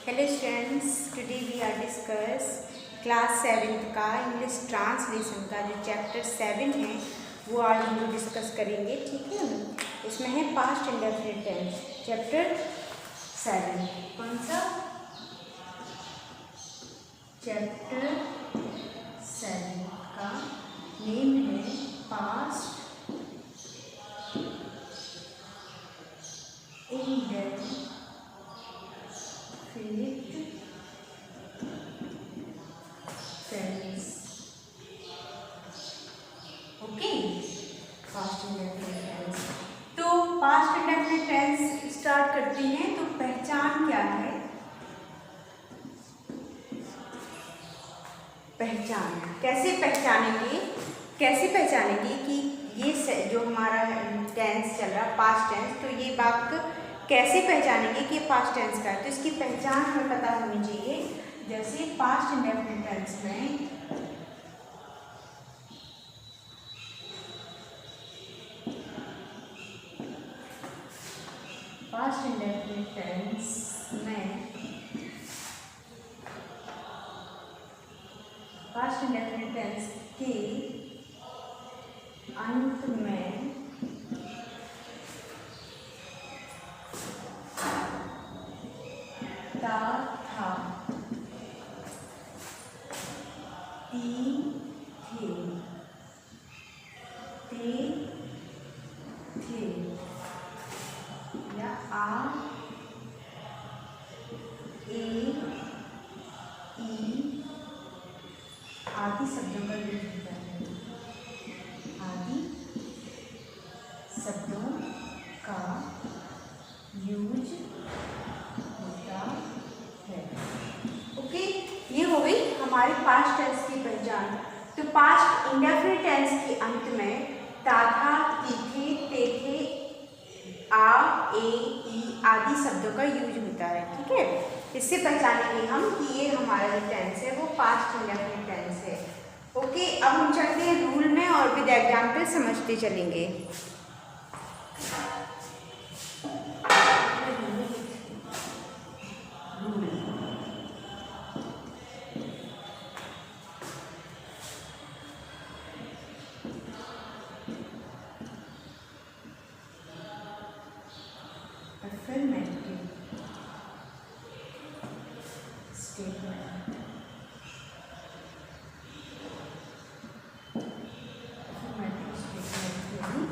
Hello students, today we are discuss class 7th का English translation का जो chapter 7 है वो आज हम लोग डिस्कस करेंगे। ठीक है, इसमें है पास्ट इंडेफिनिट टेंस। चैप्टर 7 कौन सा? चैप्टर 7 का नेम है past indefinite tense. Okay, past indefinite tense. तो पास्ट इंडेफिनिट टेंस स्टार्ट करते हैं। तो पहचान क्या है? पहचान कैसे पहचानेंगे? कि ये जो हमारा टेंस चल रहा पास्ट टेंस, तो ये वाक्य कैसे पहचानेंगे कि पास्ट टेंस का है? तो इसकी पहचान हमें पता होनी चाहिए। जैसे पास्ट इंडेफिनिट टेंस में पास्ट इंडेफिनिट टेंस के अंत में ता था, ती थे, ते थे या आ, ए, ई आदि शब्दों का यूज होता है। आदि शब्दों का यूज होता है। ओके, ये हो गई हमारी पास्ट टेंस की पहचान। तो पास्ट इंडेफिनिट टेंस के अंत में ता था, ती थे, ते थे, आ, ए, ई आदि शब्दों का यूज होता है। ठीक है, इससे पहचानेंगे हम कि ये हमारा जो टेंस है वो पास्ट इंडेफिनिट टेंस है। ओके, अब हम चलते हैं रूल में और विद एग्जाम्पल समझते चलेंगे। Affirmative statement. Affirmative statement यानी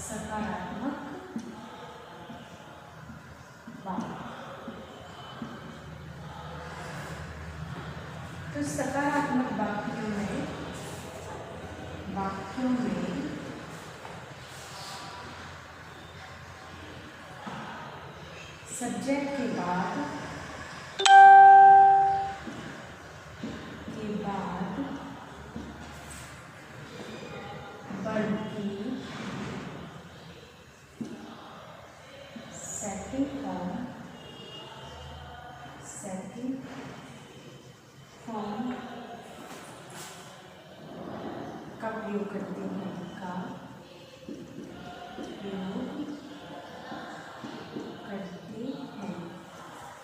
सकारात्मक वाक्य। तो सकारात्मक वाक्यों में सब्जेक्ट के बाद वर्ब की सेकंड फॉर्म का प्रयोग करते हैं।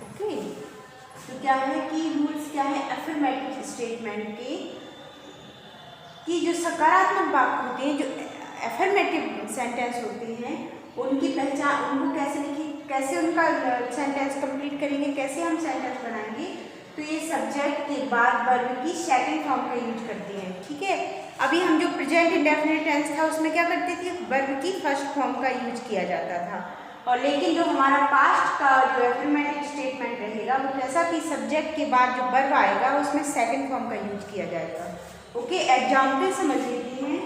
ओके, तो क्या है कि रूल्स क्या है एफर्मेटिव स्टेटमेंट के कि जो सकारात्मक वाक्य होते हैं, जो एफर्मेटिव सेंटेंस होते हैं, उनकी पहचान, उनको कैसे लिखें, कैसे उनका सेंटेंस कंप्लीट करेंगे, कैसे हम सेंटेंस बनाएंगे। तो ये सब्जेक्ट के बाद वर्ब की सेकंड फॉर्म का यूज करते हैं। ठीक है, अभी हम जो प्रेजेंट इंडेफिनिट टेंस था उसमें क्या करते थे, वर्ब की फर्स्ट फॉर्म का यूज किया जाता था। और लेकिन जो हमारा पास्ट का जो एफर्मेटिव स्टेटमेंट रहेगा वो कैसा कि सब्जेक्ट के बाद जो वर्ब आएगा उसमें सेकंड फॉर्म का यूज किया जाएगा। ओके, एग्जाम्पल समझ लेते हैं।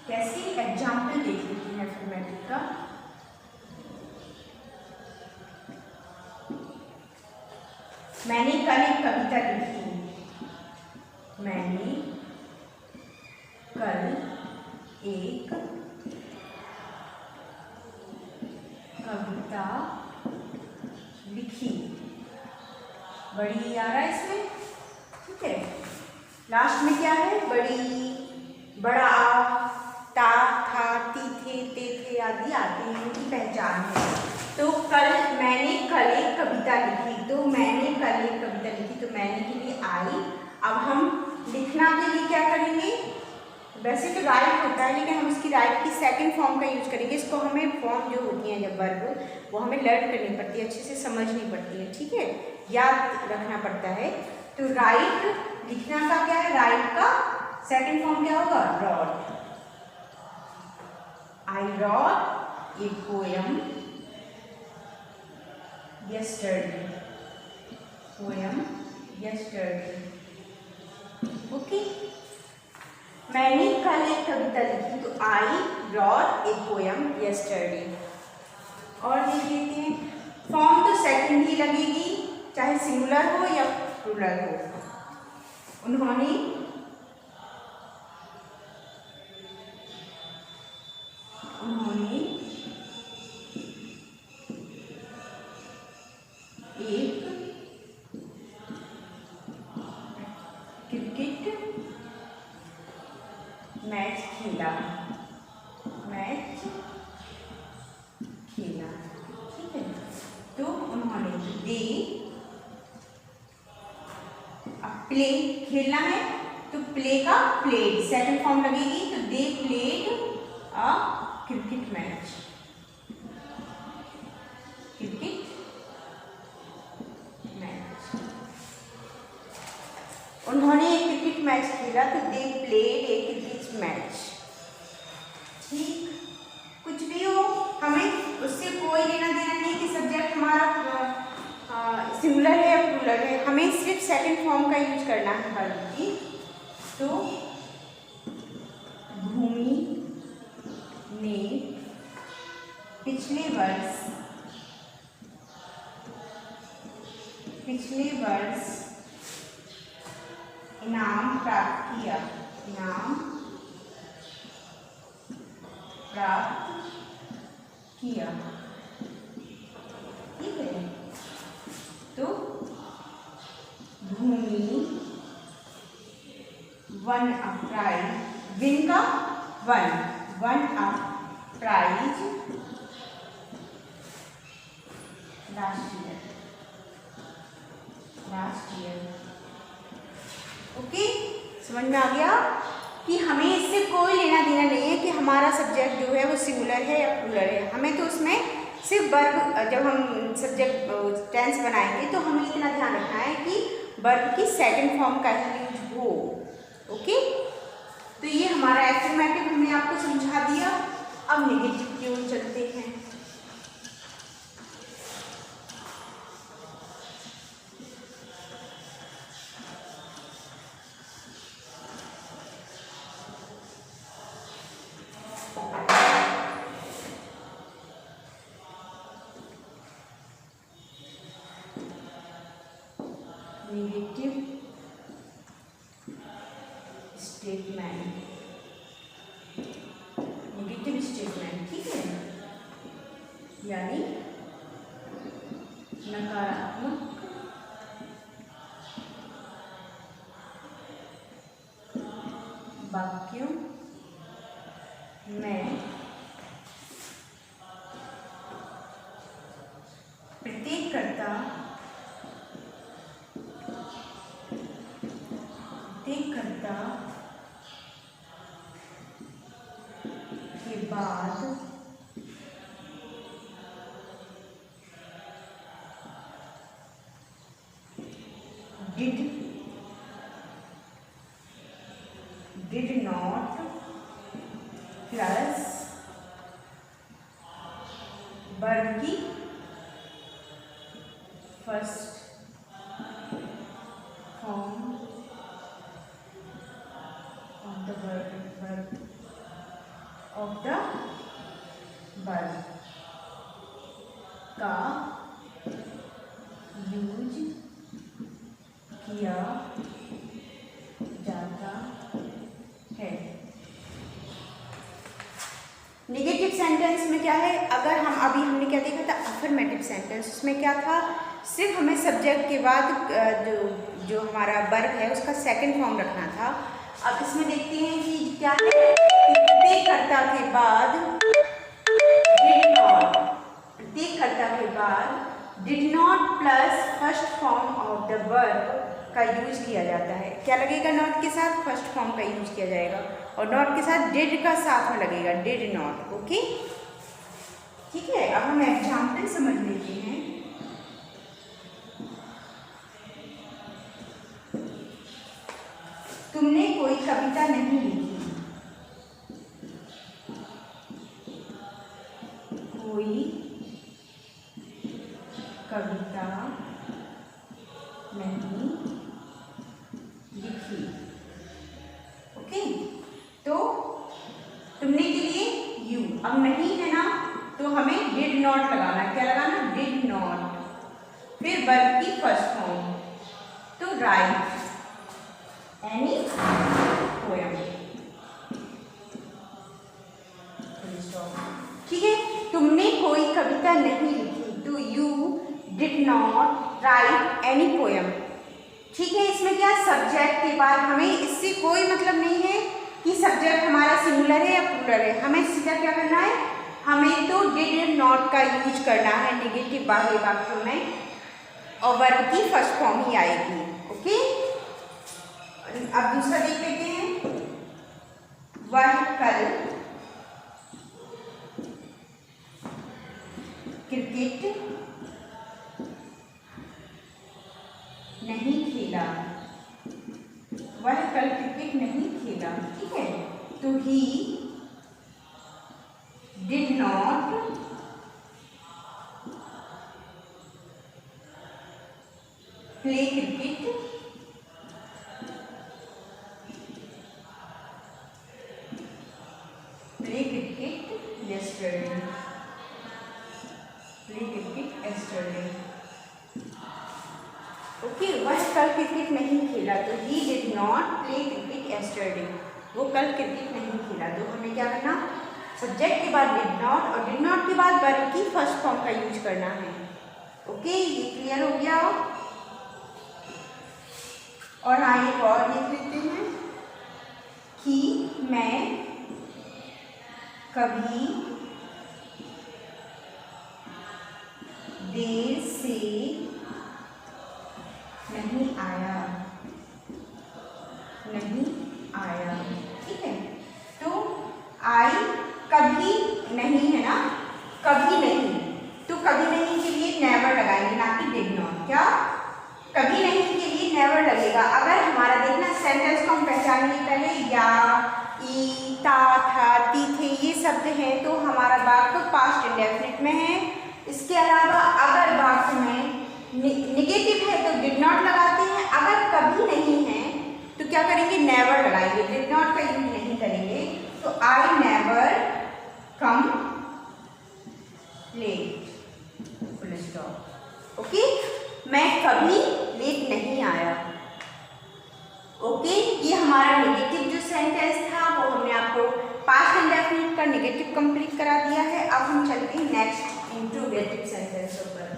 कैसे एग्जाम्पल देख लेते हैं। मैंने कल एक कविता लिखी। मैंने कल एक कविता लिखी। बड़ी आ रहा है इसमें, ठीक है। लास्ट में क्या है? बड़ी, बड़ा आ, ता, था, ती, थे, ते आदि आते हैं, उनकी पहचान है। तो मैंने कल एक कविता लिखी, तो मैंने कल एक कविता लिखी, तो मैंने के लिए आई। अब हम लिखना के लिए क्या करेंगे? वैसे तो राइट होता है, लेकिन हम उसकी राइट की सेकंड फॉर्म का यूज करेंगे। इसको हमें फॉर्म जो होती हैं जब वर्ब, वो हमें लर्न करनी पड़ती है, अच्छे से समझनी पड़ती है, ठीक है, याद रखना पड़ता है। तो राइट लिखना का क्या है? राइट का सेकंड फॉर्म क्या होगा? Rot. I wrote a poem yesterday. Poem yesterday. Okay. मैंने कल एक कविता लिखी, तो I wrote a poem yesterday. और देख लेते हैं, फॉर्म तो सेकंड ही लगेगी, चाहे सिंगुलर हो या प्लूरल हो। उन्होंने एक क्रिकेट मैच खेला, ठीक है। तो उन्होंने प्ले, खेलना है तो प्ले का प्लेड सेकंड फॉर्म लगेगी, तो they played a cricket match. उन्होंने एक क्रिकेट मैच खेला, तो they played a cricket match. ठीक, कुछ भी हो, हमें उससे कोई लेना देना नहीं कि सब्जेक्ट हमारा सिंगुलर है या प्लूरल है, हमें सिर्फ सेकंड फॉर्म का यूज करना है वर्ब की। तो भूमि ने पिछले वर्ष इनाम प्राप्त किया, ठीक है। तो Bhumi won a prize, win का won a prize last year. Okay, समझ में आ गया कि हमें इससे कोई लेना देना नहीं है कि हमारा सब्जेक्ट जो है वो सिंगुलर है या प्लूरल है। हमें तो उसमें सिर्फ वर्ब, जब हम सब्जेक्ट टेंस बनाएंगे तो हमें इतना ध्यान रखना है कि वर्ब की सेकंड फॉर्म का ही यूज हो। ओके, तो ये हमारा एफर्मेटिव हमने आपको समझा दिया। अब नेगेटिव की ओर चलते हैं। नेगेटिव स्टेटमेंट, ठीक है, यानी नकारात्मक वाक्यों में प्रत्येककर्ता के बाद did not प्लस वर्ब की first form of the verb का यूज अगर हम अभी हमने क्या देखा था अफर्मेटिव सेंटेंस, उसमें क्या था, सिर्फ हमें सब्जेक्ट के बाद जो हमारा वर्ब है उसका सेकंड फॉर्म रखना था। अब इसमें देखते हैं कि क्या है, प्रत्येक कर्ता के बाद डिड नॉट, प्रत्येक कर्ता के बाद did not plus first form of the verb का यूज किया जाता है। क्या लगेगा नॉट के साथ, फर्स्ट फॉर्म का यूज किया जाएगा, और नॉट के साथ डिड का साथ में लगेगा, डिड नॉट। ओके, ठीक है। अब हम एग्जाम्पल समझ लेते हैं। तुमने कोई कविता नहीं लिखी, कोई कविता नहीं लिखी। ओके, तो तुमने के लिए यू, अब नहीं है ना तो हमें डिड नॉट लगाना है। क्या लगाना, डिड नॉट, फिर वर्ब की फर्स्ट फॉर्म, तो राइट एनी पोएम। ठीक है, तुमने कोई कविता नहीं लिखी, तो you did not right any poem. ठीक है, इसमें क्या सब्जेक्ट के बाद हमें इससे कोई मतलब नहीं है कि सब्जेक्ट हमारा सिंगुलर है या प्लूरल है, हमें सीधा क्या करना है, हमें तो डिड नॉट का यूज करना है नेगेटिव बाह्य वाक्यों में, और वर्ब की फर्स्ट फॉर्म ही आएगी। ओके, अब दूसरा देख लेते हैं। वह कल क्रिकेट नहीं खेला, वह कल क्रिकेट नहीं खेला। ठीक है, तो he did not play cricket yesterday, play cricket yesterday। Okay, वह कल क्रिकेट नहीं खेला, तो he did not play cricket yesterday, वो कल क्रिकेट नहीं खेला। तो हमें क्या करना, सब्जेक्ट के बाद डिड नॉट और डिड नॉट के बाद वर्ब की फर्स्ट फॉर्म का यूज करना है। ओके, ये क्लियर हो गया। और हाँ, एक और लिख लेते हैं कि मैं कभी देर से नहीं आया, नहीं आया। ठीक है, तो आई कभी नहीं है ना, कभी नहीं, तो कभी नहीं के लिए नेवर लगाएंगे, ना कि डिड नॉट। क्या, कभी नहीं के लिए नेवर लगेगा। अगर हमारा देखना सेंटेंस को हम पहचानेंगे पहले, या, ई, ता, था, ती, थे, ये शब्द हैं, तो हमारा वाक्य पास्ट इंडेफिनिट में है। इसके अलावा अगर वाक्य में निगेटिव है तो डिड नॉट लगाते हैं, अगर कभी नहीं है तो क्या करेंगे, नेवर लगाएंगे, डिड नॉट का यूज नहीं करेंगे। तो I never come late, full stop. Okay, मैं कभी लेट नहीं आया। ओके, ये हमारा नेगेटिव जो सेंटेंस था वो हमने आपको पास्ट इंडेफिनिट का नेगेटिव कंप्लीट करा दिया है। अब हम चलते हैं नेक्स्ट इंट्रोगेटिव सेंटेंस पर।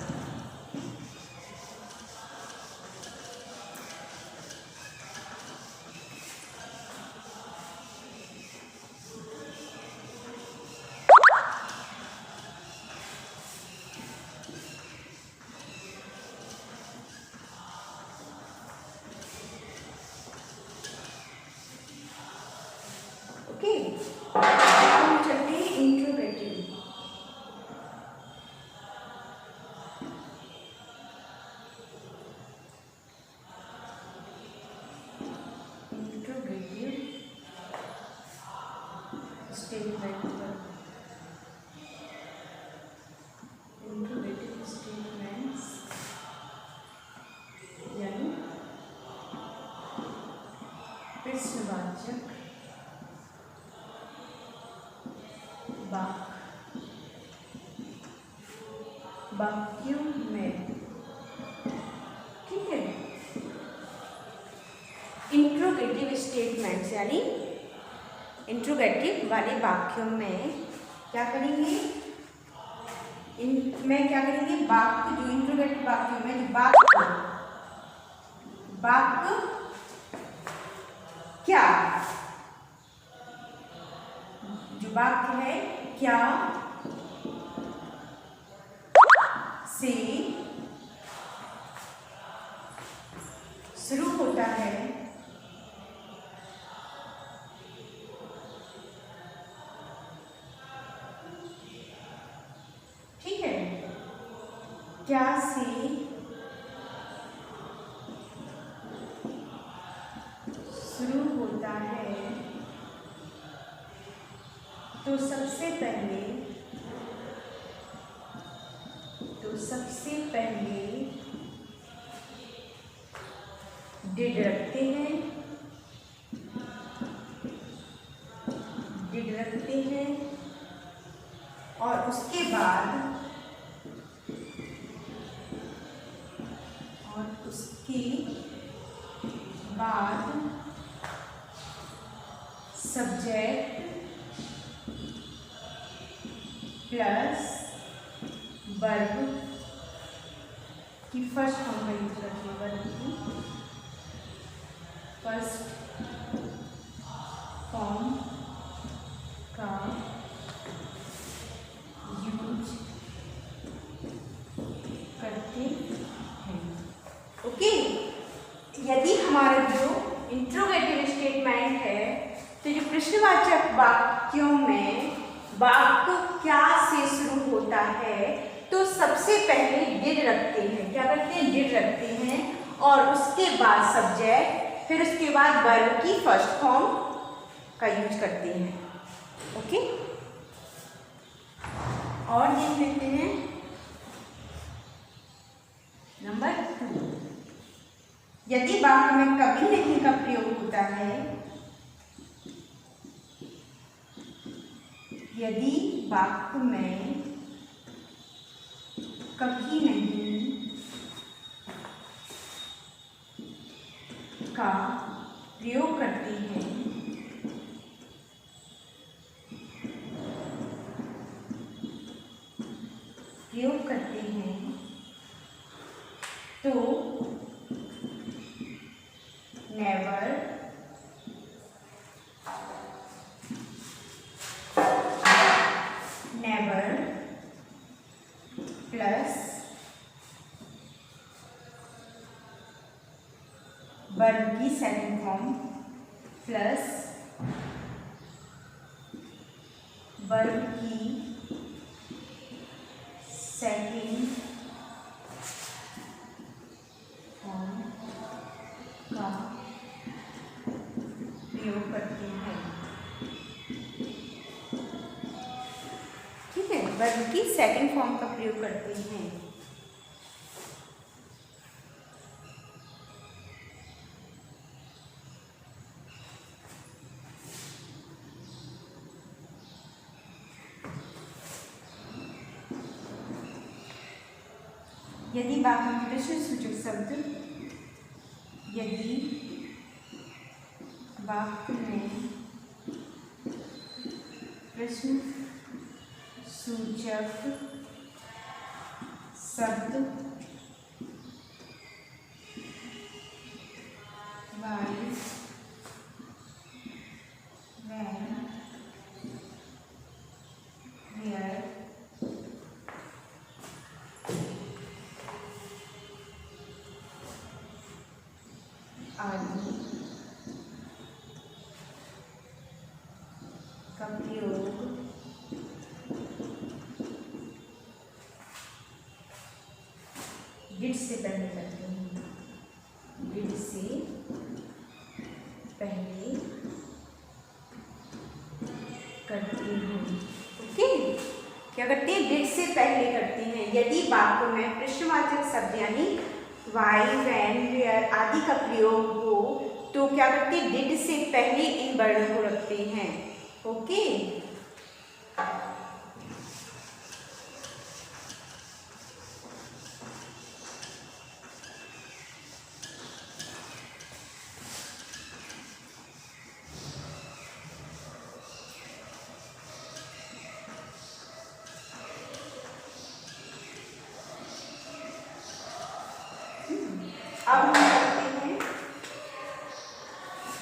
ओके, हम चलते हैं इंट्रोगेटिव। स्टेटमेंट पर, इंट्रोगेटिव स्टेटमेंट्स यानी प्रश्नवाचक वाक्यों में। ठीक है, इंट्रोगेटिव स्टेटमेंट्स यानी इंट्रोगेटिव वाले वाक्यों में क्या करेंगे, मैं क्या करेंगे, वाक्य जो इंट्रोगेटिव वाक्यों में जो वाक्य क्या, जो वाक्य है क्या से शुरू होता है, ठीक है, क्या से शुरू होता है, तो सबसे पहले डिड रखते हैं और उसके बाद सब्जेक्ट प्लस वर्ब की फर्स्ट फॉर्म का यूज करते हैं, वर्ब की फर्स्ट फॉर्म का यूज करते हैं। ओके, यदि हमारा जो इंट्रोगेटिव स्टेटमेंट है, तो जो प्रश्नवाचक वाक्यों में वाक्य क्या से शुरू होता है, तो सबसे पहले डिड रखते हैं। क्या करते हैं, डिड रखते हैं और उसके बाद सब्जेक्ट, फिर उसके बाद वर्ब की फर्स्ट फॉर्म का यूज करते हैं। ओके, और देख लेते हैं नंबर 2। यदि वाक्य में कभी नहीं का प्रयोग होता है, यदि वाक्य में कभी नहीं का प्रयोग करते हैं, तो नेवर प्लस वर्ब की सेकंड फॉर्म प्लस वर्ब की सेकंड फॉर्म का प्रयोग करते हैं। ठीक है, वर्ब की सेकंड फॉर्म का प्रयोग करते हैं। यदि वाक्य में प्रश्नसूचक शब्द, यदि वाक्य में प्रश्नसूचक शब्द वाइज वेयर आदि का प्रयोग डिड से पहले करते हैं, डिड से पहले करते हैं। ओके, क्या करते हैं, डिड से पहले करते हैं। यदि वाक्य में प्रश्नवाचक शब्द यानी वाई, वैन, वेयर आदि का प्रयोग हो, तो क्या करते हैं, डिड से पहले इन वर्णों को रखते हैं। ओके, अब हम करते हैं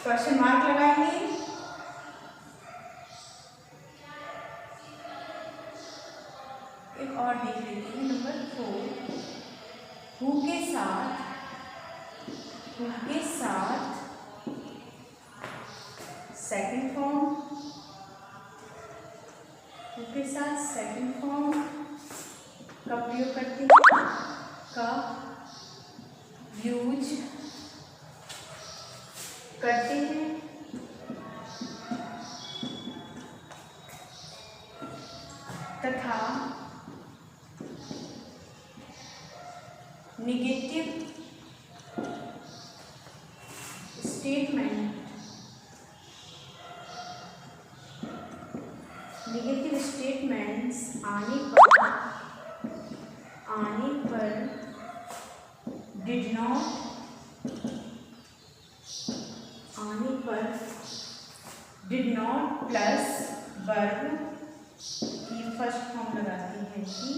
क्वेश्चन मार्क लगाएंगे। एक और देख लेते हैं नंबर 4, हु के साथ सेकंड फॉर्म, हु के साथ सेकंड फॉर्म का प्रयोग करते हैं, का यूज करते हैं, तथा नेगेटिव स्टेटमेंट्स आने पर डिड नॉट प्लस वर्ब की फर्स्ट फॉर्म लगाती है, कि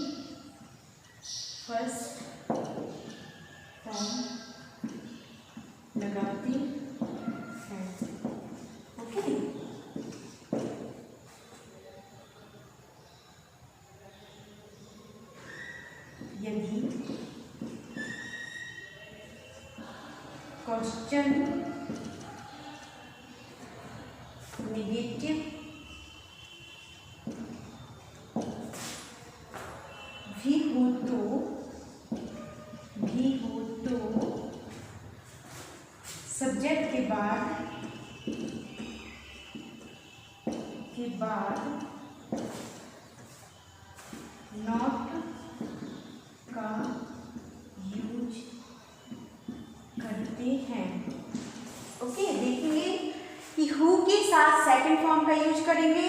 फर्स्ट फॉर्म लगाती है। ओके, यदि क्वेश्चन नेगेटिव भी हो तो सब्जेक्ट के बाद नॉट का यूज करते हैं। ओके, देखेंगे कि हु के साथ सेकंड फॉर्म का यूज करेंगे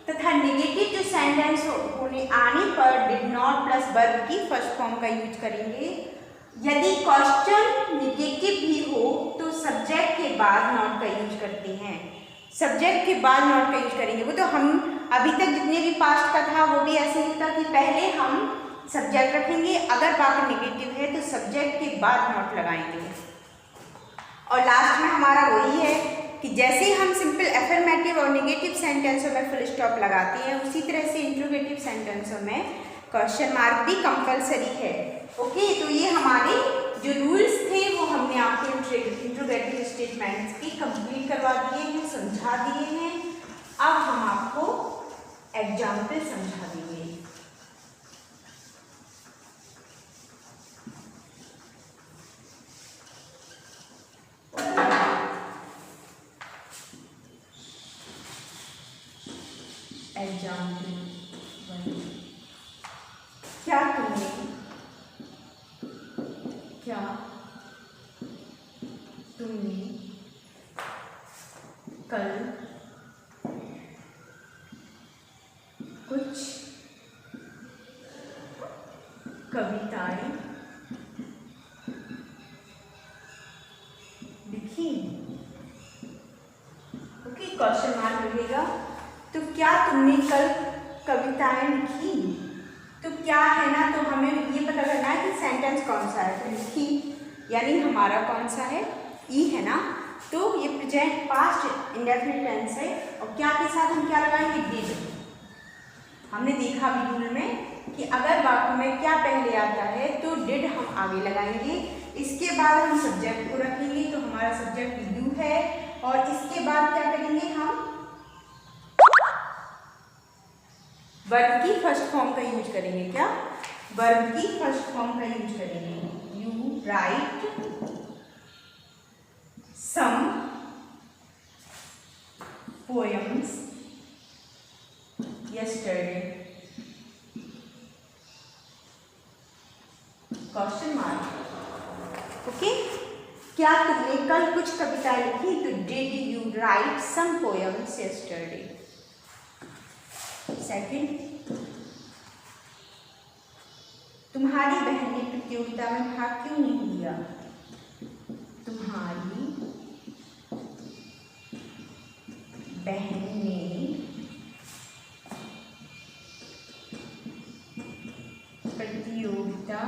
तथा नेगेटिव जो सेंटेंस होने आने पर डिड नॉट प्लस वर्ब की फर्स्ट फॉर्म का यूज करेंगे। यदि क्वेश्चन नेगेटिव भी हो तो सब्जेक्ट के बाद नॉट का यूज करते हैं, सब्जेक्ट के बाद नॉट का यूज करेंगे। वो तो हम अभी तक जितने भी पास्ट का था वो भी ऐसे ही था कि पहले हम सब्जेक्ट रखेंगे, अगर वाक्य नेगेटिव है तो सब्जेक्ट के बाद नॉट लगाएंगे। और लास्ट में हमारा वही है कि जैसे हम सिंपल एफर्मेटिव और नेगेटिव सेंटेंसों में फुल स्टॉप लगाते हैं, उसी तरह से इंट्रोगेटिव सेंटेंसों में क्वेश्चन मार्क भी कंपलसरी है। ओके, तो ये हमारे जो रूल्स थे वो हमने आपको इंट्रोगेटिव स्टेटमेंट्स की कंप्लीट करवा दिए हैं, समझा दिए हैं। अब हम आपको एग्जाम्पल समझा देंगे। एग्जाम्पल 1, क्या तुमने कल कुछ कविताएं लिखी? ओके, क्वेश्चन मार्क लगेगा। तो क्या तुमने कल कविताएं लिखी? तो क्या है ना, तो हमें ये पता करना है कि सेंटेंस कौन सा है। तो लिखी यानी हमारा कौन सा है, ई है ना, तो ये प्रेजेंट पास्ट इंडेफिनिट टेंस है। और क्या के साथ हम क्या लगाएंगे, डिड। हमने देखा भी रूल में कि अगर वाक्य में क्या पहले आता है तो डिड हम आगे लगाएंगे, इसके बाद हम सब्जेक्ट को रखेंगे, तो हमारा सब्जेक्ट यू है। और इसके बाद क्या करेंगे, हम वर्ब की फर्स्ट फॉर्म का यूज करेंगे। क्या, वर्ब की फर्स्ट फॉर्म का यूज करेंगे। You write some poems yesterday, question mark. Okay, क्या तुमने कल कुछ कविताएं लिखी? तो did you write some poems yesterday। Second, तुम्हारी बहन ने प्रतियोगिता में भाग क्यों नहीं लिया? तुम्हारी बहन ने प्रतियोगिता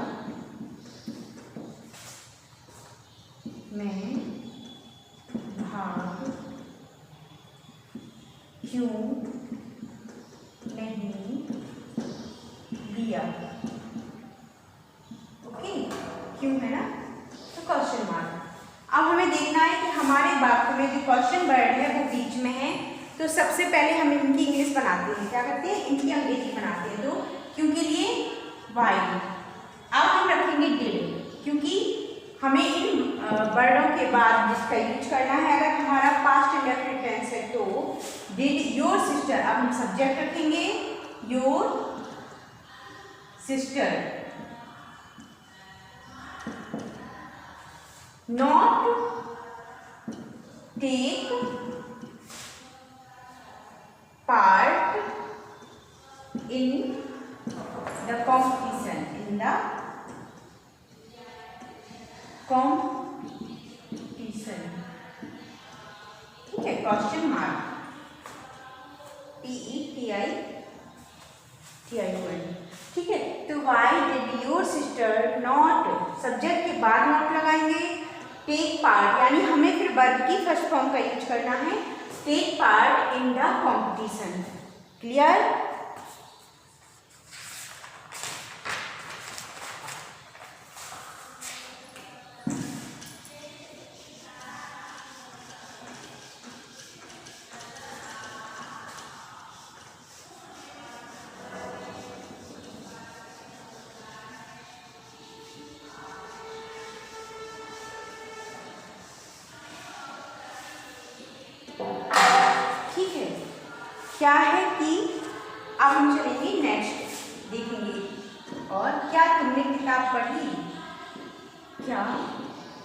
में भाग क्यों नहीं लिया? ओके, क्यों है ना, तो क्वेश्चन मार्क। अब हमें देखना है कि हमारे वाक्य में जो क्वेश्चन वर्ड है वो बीच में है, तो सबसे पहले हम इनकी इंग्लिश बनाते हैं। क्या करते हैं? इनकी अंग्रेजी बनाते हैं। तो क्यों के लिए वाई। अब हम रखेंगे डिड, क्योंकि हमें इन वर्डों के बाद जिसका यूज करना है। अगर हमारा पास्ट इंडेफिनिट टेंस है तो डिड योर सिस्टर, अब हम सब्जेक्ट रखेंगे your sister not take part in the competition, in the competition. ठीक है, क्वेश्चन मार्क TETITION। ठीक है, तो why did your sister not, subject के बाद नॉट लगाएंगे, टेक पार्ट, यानी हमें फिर वर्ब की फर्स्ट फॉर्म का यूज करना है, take part in the competition. Clear? ठीक है, क्या है कि अब हम चलेंगे नेक्स्ट, देखेंगे और क्या तुमने किताब पढ़ी, क्या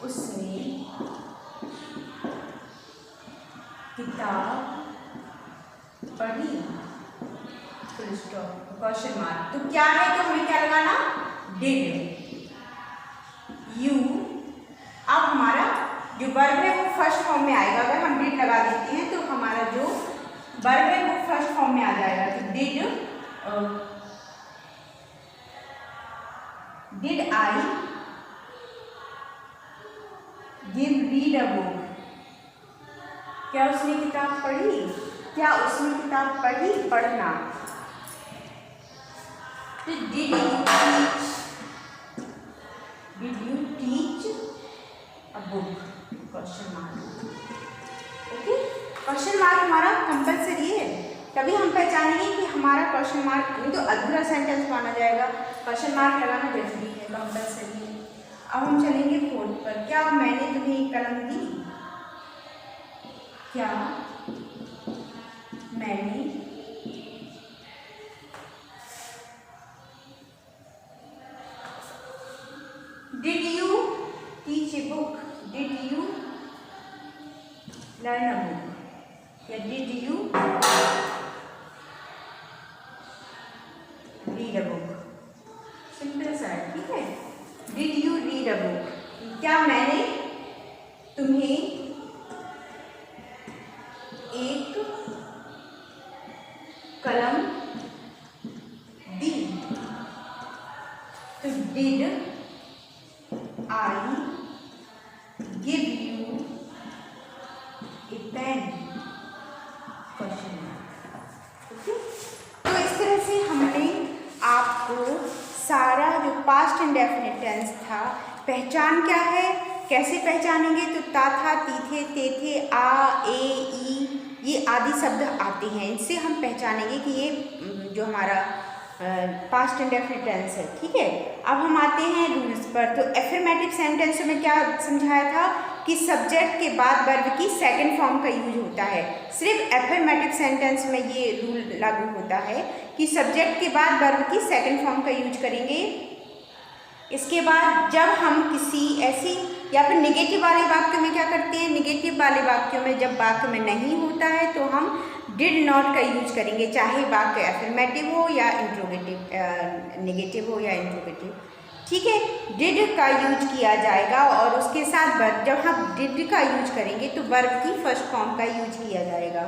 उसने किताब पढ़ी, फुल स्टॉप, क्वेश्चन मार्क। तो क्या है, तो हमें क्या लगाना, डिड यू। अब हमारा जो वर्ब है वो फर्स्ट फॉर्म में आएगा। अगर हम डिड लगा देते हैं तो हमारा जो वर्ब है वो फर्स्ट फॉर्म में आ जाएगा। तो did I give read a book, क्या उसने किताब पढ़ी, क्या उसने किताब पढ़ी, पढ़ना। Did you teach a book, question mark. Okay, question mark हमारा कंपलसरी है, तभी हम पहचानेंगे कि हमारा क्वेश्चन मार्क, नहीं तो अधूरा सेंटेंस माना जाएगा। क्वेश्चन मार्क लगाना जरूरी है, कंपलसरी है। अब हम चलेंगे फोर्थ पर, क्या मैंने तुम्हें एक कलम दी, क्या मैंने did you teach a book, did you learn a book, या did you read a book, simple सा है। ठीक है, did you read a book, क्या मैंने तुम्हें एक कलम दी, तो did I give you a pen, question mark. Okay, तो इस तरह से हमने आपको सारा जो पास्ट इंडेफिनिट टेंस था, पहचान क्या है, कैसे पहचानेंगे, तो ता था, ती थे, ते थे, आ, ए, ई, ये आदि शब्द आते हैं, इनसे हम पहचानेंगे कि ये जो हमारा पास्ट इंडेफिनिट टेंस है। ठीक है, अब हम आते हैं रूल्स पर। तो एफर्मेटिव सेंटेंस में क्या समझाया था कि सब्जेक्ट के बाद वर्ब की सेकंड फॉर्म का यूज होता है। सिर्फ एफर्मेटिव सेंटेंस में ये रूल लागू होता है कि सब्जेक्ट के बाद वर्ब की सेकंड फॉर्म का यूज करेंगे। इसके बाद जब हम किसी ऐसी या फिर निगेटिव वाले वाक्य में क्या करते हैं, निगेटिव वाले वाक्यों में जब वाक्य में नहीं होता है तो हम डिड नॉट का यूज करेंगे, चाहे वाक्य एफर्मेटिव हो या इंट्रोगेटिव, नेगेटिव हो या इंट्रोगेटिव। ठीक है, डिड का यूज किया जाएगा और उसके साथ वर्ब, जब हम डिड का यूज करेंगे तो वर्ब की फर्स्ट फॉर्म का यूज किया जाएगा।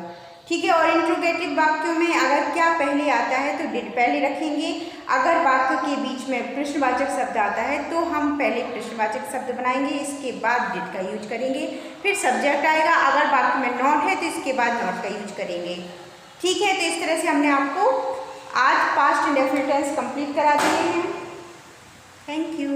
ठीक है। और इंट्रोगेटिव वाक्यों में अगर क्या पहले आता है तो डिड पहले रखेंगे। अगर वाक्य के बीच में प्रश्नवाचक शब्द आता है तो हम पहले प्रश्नवाचक शब्द बनाएंगे, इसके बाद डिड का यूज करेंगे। फिर सब्जेक्ट आएगा, अगर वाक्य में नॉट है तो इसके बाद नॉट का यूज करेंगे। ठीक है। तो इस तरह से हमने आपको आज पास्ट इंडेफिनिट टेंस कंप्लीट करा दिए हैं। Thank you.